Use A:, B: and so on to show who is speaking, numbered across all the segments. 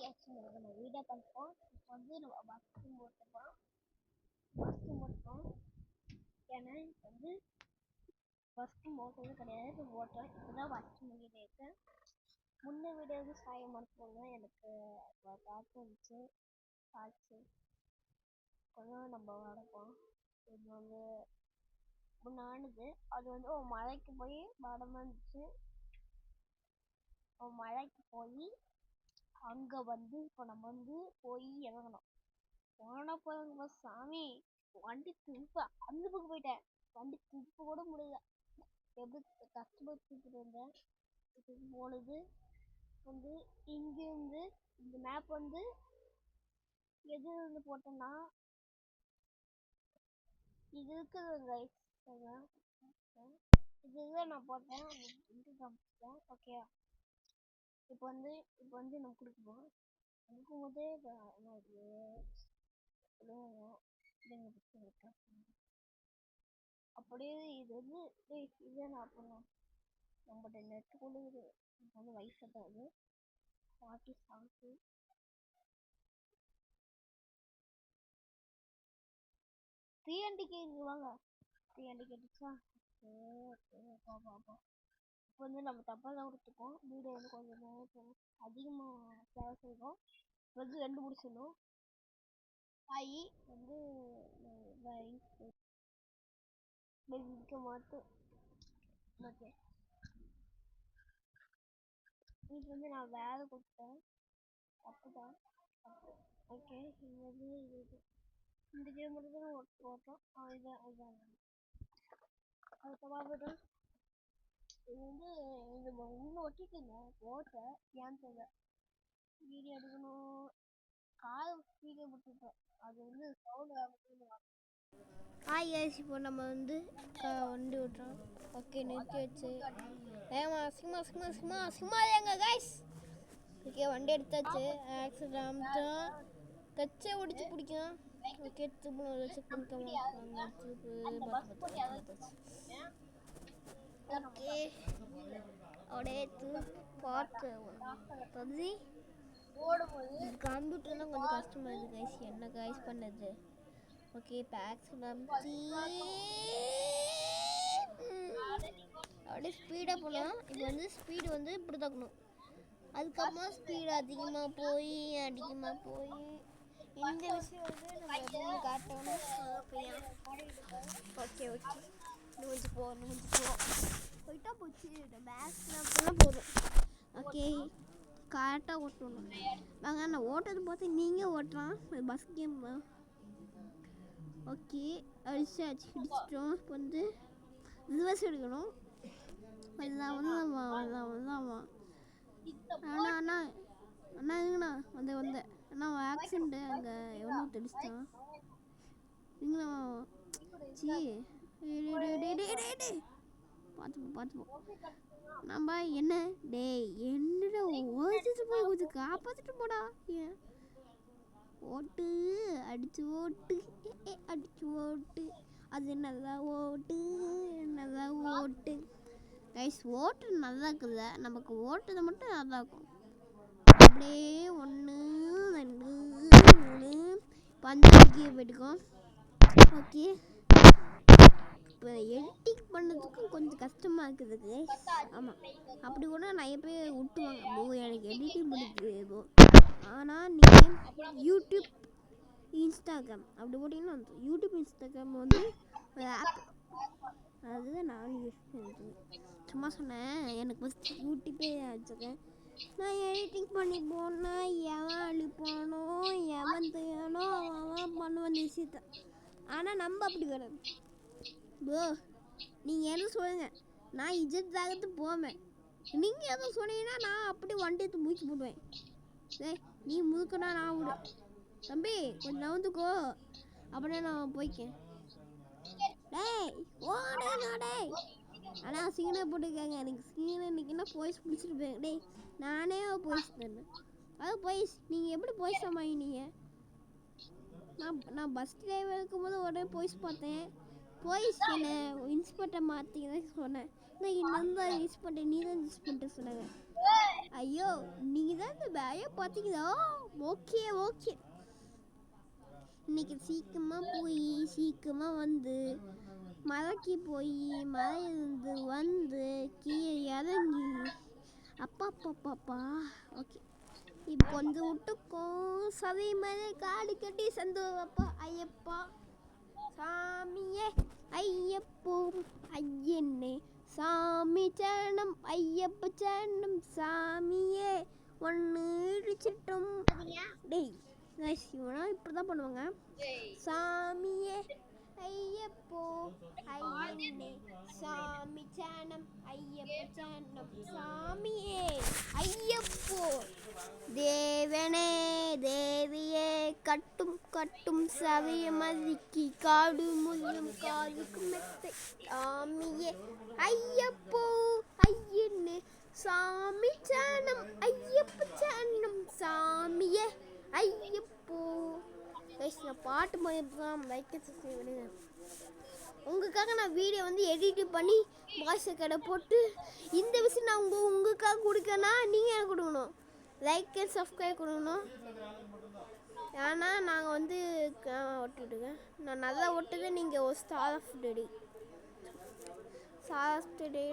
A: நம்ம வீடியோ பார்ப்போம். இப்போ வந்து நம்ம பஸ்ஸு ஓட்டுறோம். ஏன்னா இப்போ வந்து ஃபஸ்ட்டு ஓட்டுறது கிடையாது, இப்போ ஓட்டுறோம். இப்போ தான் ஃபஸ்ட்டு முடிக்கிட்டு இருக்கேன். முன்ன வீடியோ வந்து சாயம் மறுப்போங்க. எனக்கு காற்று வந்துச்சு, காய்ச்சி கொஞ்சம் நம்ம வளர்ப்போம். இது வந்து முன்னானது அது வந்து மழைக்கு போய் மரமாக இருந்துச்சு. மழைக்கு போய் அங்கே வந்து இப்போ நம்ம வந்து போய் இறங்கணும். போகும்போது சாமி வண்டி திருப்ப அந்த பக்கம் போயிட்டேன். வண்டி திருப்ப கூட முடியல. எப்படி கஷ்டப்பட்டு திருப்பிட்டு இருந்தேன். போனது வந்து இங்கேருந்து இந்த மேப் வந்து எது வந்து போட்டேன்னா இது இருக்குதுங்க. இதுதான் நான் போட்டேன். காமிச்சிட்டேன். ஓகே, இப்போ வந்து நம்ம கொடுக்கும்போது அப்படியே இது வந்து இதை நான் பண்ணேன். நம்மகிட்ட நெட் கொடுக்குது. இப்போ வந்து வயசு தான் 47 300 வாங்க. 300 கேட்டுச்சா? பார்ப்போம். இப்போ வந்து நம்ம தப்பாக தான் கொடுத்துருக்கோம். வீடியோ வந்து கொஞ்சம் நேரம் அதிகமாக தேவை செய்வோம். வந்து 2 முடிச்சிடணும். ஆகி வந்து இருக்க மாட்டோம். ஓகே, இது வந்து நான் வேலை கொடுத்தேன். தப்பு தான். ஓகே, இது வந்து இந்த கேம் மட்டும் தான் ஓட்டோம். இதான் அது தப்பாக இது வந்து இது இன்னும் ஒட்டிட்டுங்க ஓட்ட ஏன் தெரியல. வீடியோ எடுக்கணும், கால் வீடியோ விட்டுட்டோம். அது வந்து சவுண்ட். ஹாய் கைஸ், இப்போ நம்ம வந்து வண்டி விட்டுறோம். ஓகே, நிறுத்தி வச்சு சும்மா ஏங்க கைஸ். ஓகே, வண்டி எடுத்தாச்சு. ஆக்சிடென்ட் கச்சை ஒடிச்சு பிடிக்கும். ஓகே, திரும்ப செக் பண்ணிக்கலாம். ஓகே, அப்படியே பார்த்து பப்ஜி கம்ப்யூட்டர்லாம் கொஞ்சம் கஷ்டமாக இருக்குது கைஸ். என்ன கைஸ் பண்ணது? ஓகே, இப்போ ஆக்சிடென்ட் அப்படியே ஸ்பீடாக போகலாம். இப்போ வந்து ஸ்பீடு வந்து இப்படி தாக்கணும். அதுக்கப்புறமா ஸ்பீடு அதிகமாக போய் இந்த விஷயம் வந்து நம்ம எப்படி காட்டணும். ஓகே, நூஞ்சு போ போயிட்டா போச்சு. நம்ம ஆக்சிடென்ட்லாம் போதும். ஓகே, கரெக்டாக ஓட்டணும். நாங்கள் நான் ஓட்டுறது பார்த்து நீங்கள் ஓட்டலாம். Bus game. ஓகே, அடிச்சாச்சு, இடிச்சிட்டோம். இப்போ வந்து ரிவர்ஸ் எடுக்கணும். எல்லாம் அண்ணா இதுங்கண்ணா வந்தேன் அண்ணா. ஆக்சிடென்ட்டு அங்கே எவ்வளோ தெரிச்சிட்டான் நீங்களா? பார்த்துப்போம். நம்ம என்ன என்னடா ஓடிட்டு போய் கொஞ்சம் காப்பாற்றிட்டு போடா. ஓட்டு அடிச்சு ஓட்டு அது என்னதான் ஓட்டு கைஸ். ஓட்டு நல்லா இருக்குல்ல, நமக்கு ஓட்டுறது மட்டும் நல்லா இருக்கும். அப்படியே 1 2 3 5 போயிட்டுக்கோம். ஓகே, இப்போ எடிட்டிங் பண்ணதுக்கு கொஞ்சம் கஷ்டமாக இருக்குது. ஆமாம், அப்படி கூட நிறைய பேர் விட்டுவாங்க. எனக்கு எடிட்டிங் பண்ணிட்டு. ஆனால் நீங்கள் யூடியூப் இன்ஸ்டாகிராம் அப்படி போட்டிங்கன்னா யூடியூப் இன்ஸ்டாகிராம் வந்து ஒரு ஆப். அதுதான் நான் யூஸ் பண்ணுறேன். சும்மா சொன்னேன். எனக்கு ஃபஸ்ட்டு யூடியூப்பே வச்சுருக்கேன். நான் எடிட்டிங் பண்ணி போனால் எவன் அழிப்பானோ எவன் செய்யணோ அவன் பண்ணுவான் விஷயத்த. ஆனால் நம்ம அப்படி கிடையாது ப்ரோ. நீங்கள் எதுவும் சொல்லுங்கள், நான் இஜெட் போவேன். நீங்கள் எதுவும் சொன்னீங்கன்னா நான் அப்படி வண்டி எடுத்து மூச்சு போடுவேன். நீ முதுக்குனா நான் விடு தம்பி, கொஞ்சம் நவுந்துக்கோ, அப்படியே நான் போய்க்கேன். ஆனால் சீனை போட்டுருக்காங்க. எனக்கு சீனை இன்னைக்குன்னா போய்ஸ் பிடிச்சிட்டு போய் நானே போய்ஸ் தரேன். அது போய்ஸ். நீங்கள் எப்படி போய்ஸ் சமாளினீங்க? நான் பஸ் டிரைவர் இருக்கும்போது உடனே போய்ஸ் பார்த்தேன். போய்ஸ் என்ன இன்ஸ்பெக்டர் மாற்றிங்கன்னு சொன்னேன். நான் இன்னும் தான் யூஸ் பண்ணுறேன், நீ தான் யூஸ் பண்ணிட்டு சொன்னாங்க. ஐயோ நீங்கள் தான் இந்த வேலையை பார்த்தீங்களா? Okay okay. இன்னைக்கு சீக்கிரமாக போய் சீக்கிரமாக வந்து மலைக்கு போய் மலையிலிருந்து வந்து கீழே இறங்கி அப்பா பாப்பாப்பா. ஓகே இப்போ கொஞ்சம் விட்டுக்கும் சதை மேலே காடு கட்டி சந்தோப்பா ஐயப்பா சாமியே ஐயப்போ ஐயனே சாமி சரணம் ஐயப்ப சரணம் சாமியே ஒன்று இடிச்சிட்டோம். டேய் சிவனா இப்படி தான் பண்ணுவாங்க. சாமியே ஐயப்போ ஐயனே சாமி சரணம் ஐயப்ப சரணம் சாமியே ஐயப்போ தேவனே தேவியே கட்டும் கட்டும் சவைய மதிக்கி காடு முள்ளும் காதுக்கு மெத்தை சாமியே ஐயப்போ ஐயனே சாமி சரணம் ஐயப்ப சரணம் சாமியே ஐயப்போ. நான் பாட்டு போயிருக்கேன் லைக் சப்ஸ்கிரைப் பண்ணுங்க. உங்களுக்காக நான் வீடியோ வந்து எடிட் பண்ணி வாய்ஸ் கடை போட்டு இந்த விஷயம் நான் உங்களுக்காக கொடுக்கனா நீங்கள் எனக்கு கொடுக்கணும். லைக் அண்ட் சப்ஸ்கிரைப் கொடுக்கணும். ஏன்னா நாங்கள் வந்து ஒட்டுட்டுருக்கேன். நான் நல்லா ஒட்டுது. நீங்கள் ஒரு ஸ்டார் ஆஃப் டே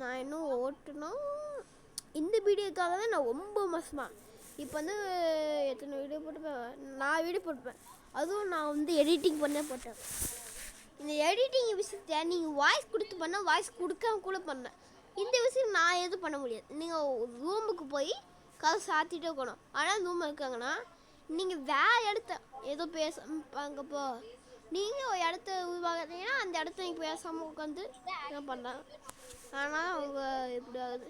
A: நான் இன்னும் ஓட்டுனோம். இந்த வீடியோக்காக தான் நான் ரொம்ப மோசமாக இப்போ வந்து எத்தனை வீடியோ போட்டுப்பேன். 4 வீடியோ போட்டுப்பேன். அதுவும் நான் வந்து எடிட்டிங் பண்ண போட்டேன். இந்த எடிட்டிங் விஷயத்தை நீங்கள் வாய்ஸ் கொடுத்து பண்ண வாய்ஸ் கொடுக்காம கூட பண்ணேன். இந்த விஷயம் நான் எதுவும் பண்ண முடியாது. நீங்கள் ரூமுக்கு போய் கதை சாத்திட்டே இருக்கணும். ஆனால் ரூம் இருக்காங்கன்னா நீங்கள் வேறு இடத்த ஏதோ பேசப்போ நீங்கள் ஒரு இடத்த உருவாக்குறீங்கன்னா அந்த இடத்த நீங்கள் பேசாமல் உட்காந்து என்ன பண்ணலாம். ஆனால் அவங்க இப்படி ஆகுது.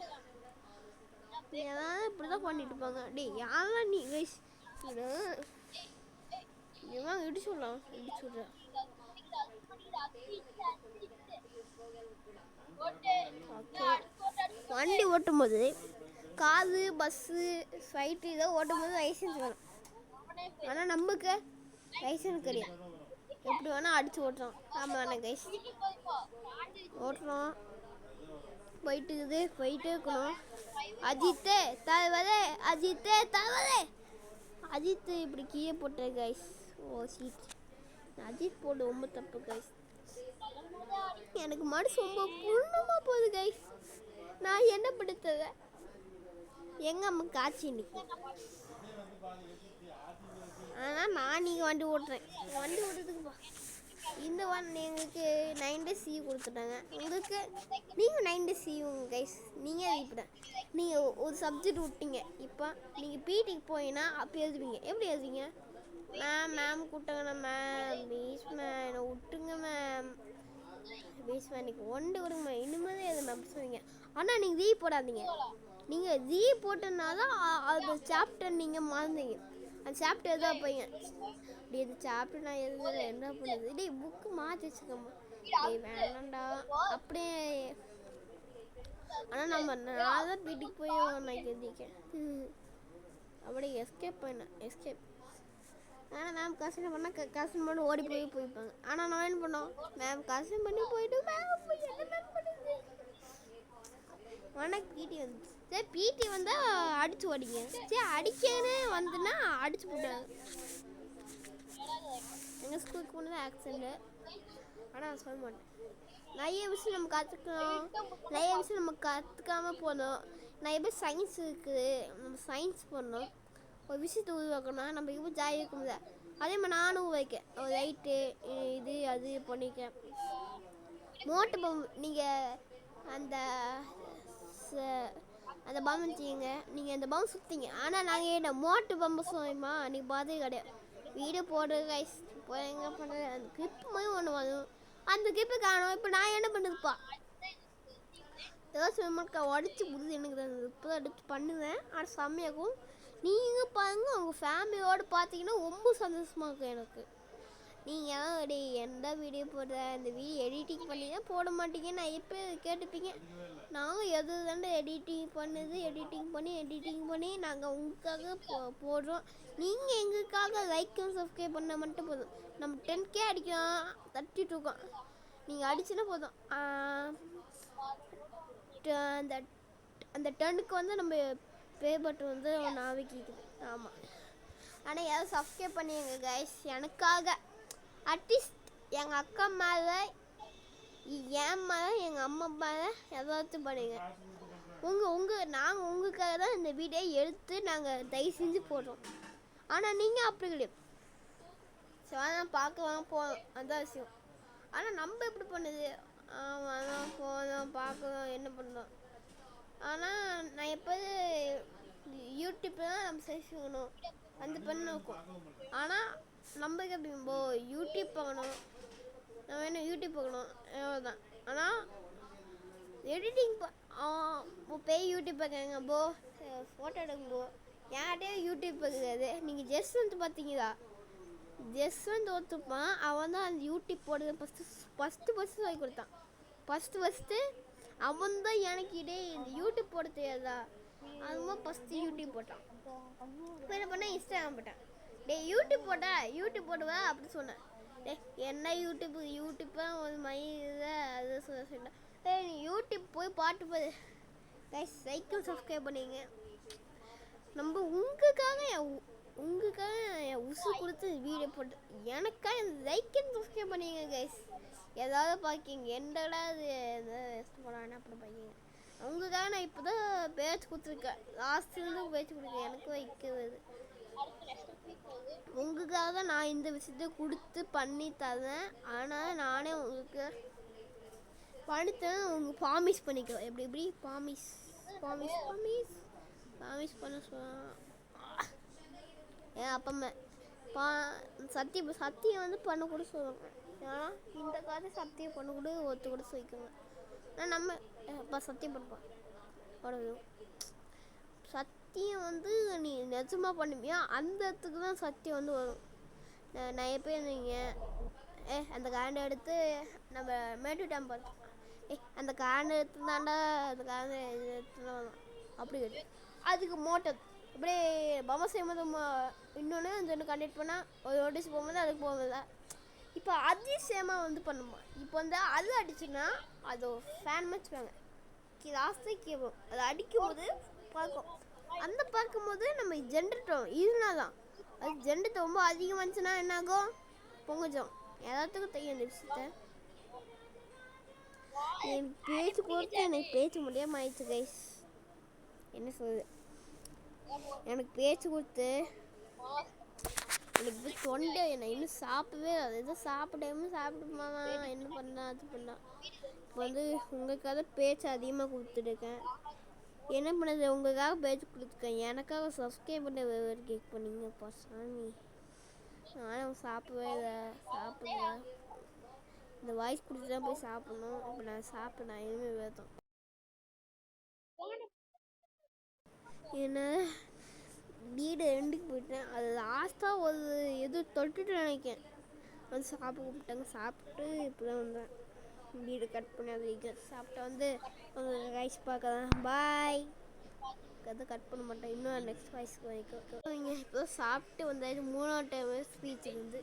A: ஏன்னா இப்படி தான் பண்ணிட்டு இருப்பாங்க. டே யாரெல்லாம் நீ கைஸ் இவன் இடி சொல்லலாம் இடி சொல்கிறேன். வண்டி ஓட்டும் போது காரு பஸ்ஸு ஃப்ளைட்டு இதோ ஓட்டும் போது லைசன்ஸ் வேணும். ஆனால் நமக்கு லைசன்ஸ் கிடையாது. எப்படி வேணால் அடித்து ஓட்டுறோம். ஆமாம் வேணாம் கைஸ் ஓட்டுறோம். போயிட்டே இருக்கணும். அஜித்தே தலைவரே அஜித்தே தலைவரே அஜித் இப்படி கீழே போட்டுரு கைஸ். ஓ சீட் அஜித் போட்டு ரொம்ப தப்பு கைஸ். எனக்கு மனசு ரொம்ப புண்ணமாக போகுது கைஸ். நான் என்ன படுத்தத எங்கள் அம்மா காட்சி இன்னைக்கு. ஆனால் நான் நீங்கள் வண்டி ஓட்டுறேன். வண்டி ஓட்டுறதுக்குப்பா இந்த எங்களுக்கு 9 days லீவ் கொடுத்துட்டாங்க. உங்களுக்கு நீங்கள் 9 days லீவ் கைஸ். நீங்கள் இப்படி நீங்கள் ஒரு சப்ஜெக்ட் விட்டீங்க. இப்போ நீங்கள் பிடிக்கு போயின்னா அப்போ எழுதுவீங்க. எப்படி எழுதுவீங்க? மேம் கூப்பிட்டாங்கண்ணா மேம் ப்ளீஸ் மேம் என்னை விட்டுங்க மேம் ப்ளீஸ் மேம் இன்னைக்கு ஒன்று கொடுங்க மேம் இனிமேல் எது மேம் அப்படி சொல்லுவீங்க. ஆனால் நீங்கள் லீவ் போடாதீங்க. நீங்கள் லீவ் போட்டனாதான் அது சாப்டர் நீங்கள் மறந்தீங்க. அந்த சாப்டர் எதாவது போய்ங்க இப்படி இந்த சாப்டர் நான் எழுதுல என்ன பண்ணுது. டே புக்கு மாற்றி வச்சுக்கம்மா. டே வேணாண்டா அப்படியே. ஆனால் நான் தான் வீட்டுக்கு போய் நான் எழுதிக்கேன். அப்படியே எஸ்கேப் பண்ணேன் எஸ்கேப். ஆனால் மேம் கஷ்டம் பண்ணால் கஷ்டம் பண்ணி ஓடி போய்ப்பாங்க. ஆனால் நான் என்ன பண்ணோம் மேம் கஷ்டம் பண்ணி போயிட்டு மேம் என்ன மேம் பண்ணுது. ஆனால் பிடி வந்து சரி பிடி வந்தால் அடிச்சு ஓடிங்க. சரி அடிக்கன்னு வந்துன்னா அடிச்சு போட்டாங்க. எங்கள் ஸ்கூலுக்கு போனது ஆக்சிடென்ட்டு. ஆனால் நான் சொல்ல மாட்டேன். நிறைய விஷயம் நம்ம கற்றுக்கணும். நிறைய விஷயம் நம்ம கற்றுக்காம போனோம். நிறைய பேர் சயின்ஸ் இருக்குது. நம்ம சயின்ஸ் பண்ணோம். ஒரு விஷயத்தை உருவாக்கணும். நம்ம இப்போ ஜாலியாக இருக்க முடியாது. அதே மாதிரி நானும் வைக்கேன் ஒரு லைட்டு இது அது பண்ணிக்கேன். மோட்டர் பம்பு நீங்கள் அந்த பம்பு செய்யுங்க. நீங்கள் அந்த பம்பு சுற்றிங்க. ஆனால் நாங்கள் என்ன மோட்டர் பம்பு சொல்லுமா நீங்கள் பார்த்தே கிடையாது. வீடியோ போடுறது கைஸ் இப்போ எங்கே பண்ணுறது. அந்த கிளிப்பு மாதிரி ஒன்று வரும். அந்த கிளிப்பு காணும். இப்போ நான் என்ன பண்ணுதுப்பா ஏதோ சினிமாக்கா உடச்சி புரியுது. எனக்கு இப்போ எடுத்து பண்ணுவேன். ஆனால் செம்மையாகும். நீங்கள் பாருங்க உங்கள் ஃபேமிலியோடு பார்த்தீங்கன்னா ரொம்ப சந்தோஷமாக இருக்கும் எனக்கு. நீங்கள் அப்படி எந்த வீடியோ போடுற இந்த வீடியோ எடிட்டிங் பண்ணி தான் போட மாட்டீங்க. நான் எப்போ கேட்டுப்பீங்க. நாங்கள் எது தாண்டா எடிட்டிங் பண்ணி நாங்கள் உங்களுக்காக போடுறோம். நீங்கள் எங்களுக்காக லைக் அண்ட் சப்ஸ்கிரைப் பண்ண மட்டும் போதும். நம்ம 10K அடிக்கலாம் தட்டிட்டு இருக்கோம். நீங்கள் அடிச்சுன்னா போதும். அந்த அந்த டர்னுக்கு வந்து நம்ம பே பட்டன் வந்து நாவிக்கிக்குது. ஆமாம், ஆனால் யாரும் சப்ஸ்கிரைப் பண்ணிடுங்க கைஸ் எனக்காக. அட்லீஸ்ட் எங்கள் அக்கா மேலே, என் மேலே, எங்கள் அம்மா மேலே ஏதாச்சும் பண்ணுங்க. நாங்கள் உங்களுக்காக தான் இந்த வீடியோ எடுத்து நாங்கள் தயவு செஞ்சு போடுறோம். ஆனால் நீங்கள் அப்படி கிடையாது. அதான் பார்க்கலாம் போகலாம், அதான் விஷயம். ஆனால் நம்ம எப்படி பண்ணுது, அதான் போதும் பார்க்கலாம் என்ன பண்ணலாம். ஆனால் நான் எப்போது யூடியூப்பில் தான் நம்ம செய்யணும் அந்த பண்ண நோக்கும். ஆனால் நம்மளுக்கு எப்படி யூடியூப் பார்க்கணும், நம்ம என்ன யூடியூப் பார்க்கணும் அவ்வளோதான். ஆனால் எடிட்டிங் போய் யூடியூப் பார்க்குறாங்க போ, ஃபோட்டோ எடுக்கும்போ என்கிட்டே யூடியூப் பார்க்குறது. நீங்கள் ஜஸ்வந்த் பார்த்தீங்களா, ஜஸ்வந்த் ஒத்துப்பான். அவன் தான் அந்த யூடியூப் போடுறது ஃபஸ்ட்டு சொல்லி கொடுத்தான். ஃபஸ்ட்டு அவன் தான் எனக்கு இதே இந்த யூடியூப் போட தெரியாதா, அதுமாதிரி ஃபஸ்ட்டு யூடியூப் போட்டான். இப்போ என்ன பண்ணேன், இன்ஸ்டாகிராம் போட்டேன். யூடியூப் போடுவா அப்படி சொன்னேன். என்ன யூடியூப்பாக ஒரு மயில அது சொன்னேன். நீ யூடியூப் போய் பாட்டு போது கைஸ், சைக்கிள் சப்ஸ்கிரைப் பண்ணிங்க. நம்ம உங்களுக்காக என் உசு கொடுத்து வீடியோ போட்டு எனக்காக சைக்கிள் சப்ஸ்கிரைப் பண்ணிங்க கைஸ். ஏதாவது பார்க்கிங்க என்னடா இது போடான்னு அப்படி பார்க்கிங்க. உங்களுக்காக நான் இப்போ தான் பேச்சு கொடுத்துருக்கேன், லாஸ்ட்லேருந்து பேச்சு கொடுக்கேன். எனக்கு வைக்கிறது உங்களுக்காக தான் நான் இந்த விஷயத்த கொடுத்து பண்ணி தரேன். ஆனால் நானே உங்களுக்கு பண்ணித்தேன், உங்கள் ப்ராமிஸ் பண்ணிக்கிறோம். எப்படி ப்ராமிஸ் பண்ண சொல்ல ஏன் அப்பா சத்தியம் வந்து பண்ண கூட சொல்லுவாங்க. ஏன்னா இந்த காலத்து சத்தியம் பண்ண கூட ஒத்து கூட சொல்லிக்கோங்க. ஆனால் நம்ம இப்போ சத்தியம் பண்ணுப்போம் உடவும் சத்தியம் வந்து நீ நிஜமாக பண்ணுவியா அந்த இடத்துக்கு தான் சத்தியம் வந்து வரும். நான் எப்போ இருந்தீங்க அந்த கரண்டை எடுத்து நம்ம மேட்டு டேம் பார்த்தோம். அந்த கரண்டை எடுத்து தாண்டா அந்த கரண்டை எடுத்துலாம் அப்படி கிடையாது. அதுக்கு மோட்டர் அப்படியே பொம்மை செய்யும்போது இன்னொன்று அந்த ஒன்று கண்டக்ட் பண்ணால் ஒரு நோட்டீஸ் போகும்போது அதுக்கு போகும்போது இப்போ அதிசயமாக வந்து பண்ணுமா. இப்போ வந்து அது அடிச்சுன்னா அது ஃபேன் வச்சுப்பாங்க லாஸ்ட்டு கேட்போம். அது அடிக்கும்போது பார்க்கும். அந்த பார்க்கும்போது நம்ம ஜென்ரேட்டர் இதுனா தான் அது ஜென்ரேட்டர் ரொம்ப அதிகமாக இருந்துச்சுன்னா என்னாகும், பொங்கச்சோம். எல்லாத்துக்கும் தெரியும் இந்த விஷயத்த. என் பேச்சு பொறுத்து எனக்கு பேச முடியாமல் ஆயிடுச்சு கைஸ். என்ன சொல்லுது, எனக்கு பேச்சு கொடுத்து எனக்கு தொண்டை என்னை இன்னும் சாப்பிடவே அது எதுவும் சாப்பிடுமா என்ன பண்ணா அது பண்ணா. இப்போ வந்து உங்களுக்காக பேச்சு அதிகமாக கொடுத்துருக்கேன். என்ன பண்ணுறது, உங்களுக்காக பேச்சு கொடுத்துருக்கேன். எனக்காக சப்ஸ்கிரைப் பண்ண கேக் பண்ணிங்கப்பா சாமி. நானும் சாப்பிடவே இல்லை, சாப்பிடல. இந்த வாய்ஸ் கொடுத்து தான் போய் சாப்பிடணும். இப்போ நான் சாப்பிட்றேன் இனிமேல் வேதம். என்ன வீடு ரெண்டுக்கு போயிட்டேன். அது லாஸ்ட்டாக ஒரு எது தொட்டுட்டு நினைக்கேன் வந்து சாப்பிட கூப்பிட்டாங்க. சாப்பிட்டு இப்போ தான் வந்தேன். வீடு கட் பண்ணி அது சாப்பிட்டா வந்து உங்கள் ரைஸ் பார்க்கலாம். பாய். அதை கட் பண்ண மாட்டேன், இன்னும் நெக்ஸ்ட் வாய்ஸ்க்கு வைக்கும். நீங்கள் இப்போ சாப்பிட்டு வந்தாச்சு. 3ஆவது டைம் ஸ்பீச் வந்து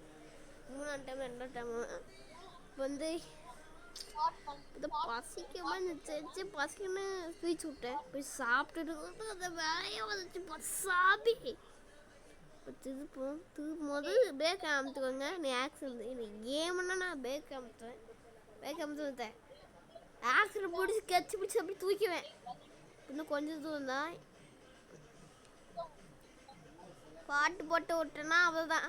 A: 3ஆவது டைம் 2ஆவது டைம் இப்போ வந்து இது பசிக்கமாக இருந்துச்சு. பசிக்குன்னு ஸ்பீச் விட்டேன். போய் சாப்பிட்டுட்டு அந்த வேலையை வந்துச்சு பசாபி. இப்போ திருப்பும் போது பேக் அமுத்துக்கோங்க. நீ ஆக்சிடென்ட் இந்த கேம்னா நான் பேக் அமுத்துவேன். விட்டேன் ஆக்சிடென்ட் பிடிச்சி கச்சி பிடிச்சி அப்படி தூக்கிவேன். இன்னும் கொஞ்சம் தூரம் தான் பாட்டு போட்டு விட்டேன்னா அவ்வளோதான்.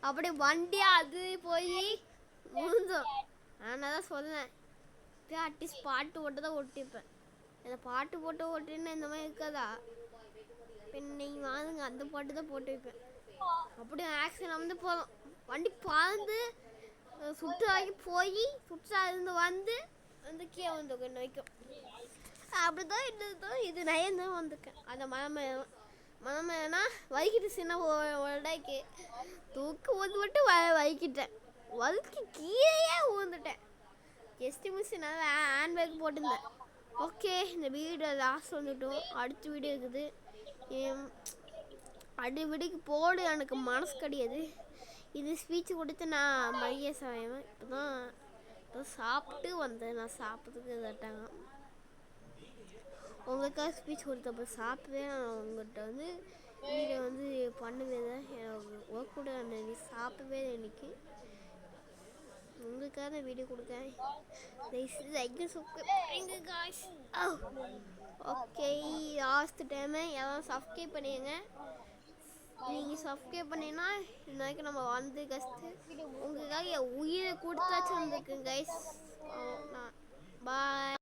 A: அப்படியே வண்டியா அது போய் முடிஞ்சோம். நான் தான் சொன்னேன் அட்லீஸ்ட் பாட்டு போட்டு தான் ஒட்டிப்பேன். அந்த பாட்டு போட்டு ஓட்டின்னு இந்த மாதிரி இருக்காதா, நீங்கள் வாங்குங்க அந்த பாட்டு தான் போட்டு வைப்பேன். அப்படியே ஆக்சிடென்ட் வந்து போதும் வண்டி பறந்து சுற்றாகி போய் சுற்றாருந்து வந்து கீழே வந்து என்ன வைக்கும். அப்படிதான் இருந்ததும் இது நயந்தான் வந்திருக்கேன். அந்த மனமேனா வலிக்கிட்டு சின்ன உடைக்கு தூக்கு ஊந்து மட்டும் வலிக்கிட்டேன். வலிக்கு கீழே ஊந்துட்டேன். ஜஸ்ட் மிஸ் நான் ஹேண்ட் பேக் போட்டிருந்தேன். ஓகே, இந்த வீடியோ லாஸ்ட் வந்துட்டோம். அடுத்த வீடியோ இருக்குது. அடுத்த வீடியோக்கு போட எனக்கு மனசு கிடையாது. இது ஸ்பீச் கொடுத்து நான் மைய சாயவேன். இப்போ தான் சாப்பிட்டு வந்தேன். நான் சாப்பிட்றதுக்கு கேட்டாங்க. உங்களுக்காக ஸ்பீச் கொடுத்தப்ப சாப்பிடவே நான் உங்கள்கிட்ட வந்து வீடியோ வந்து பண்ணவே தான் ஒர்க் கூட அன்னைக்கு சாப்பிடவே இன்னைக்கு உங்களுக்காக தான் வீடியோ கொடுக்கேன் ஓகே லாஸ்ட் டைமு எல்லாம் சப்ஸ்கிரைப் பண்ணிடுங்க நீங்கள் சப்ஸ்கிரைப் பண்ணினா இந்த வரைக்கும் நம்ம வந்து கஷ்டு உங்களுக்காக என் உயிரை கொடுத்தாச்சும் வந்திருக்குங்க கைஸ் பாய்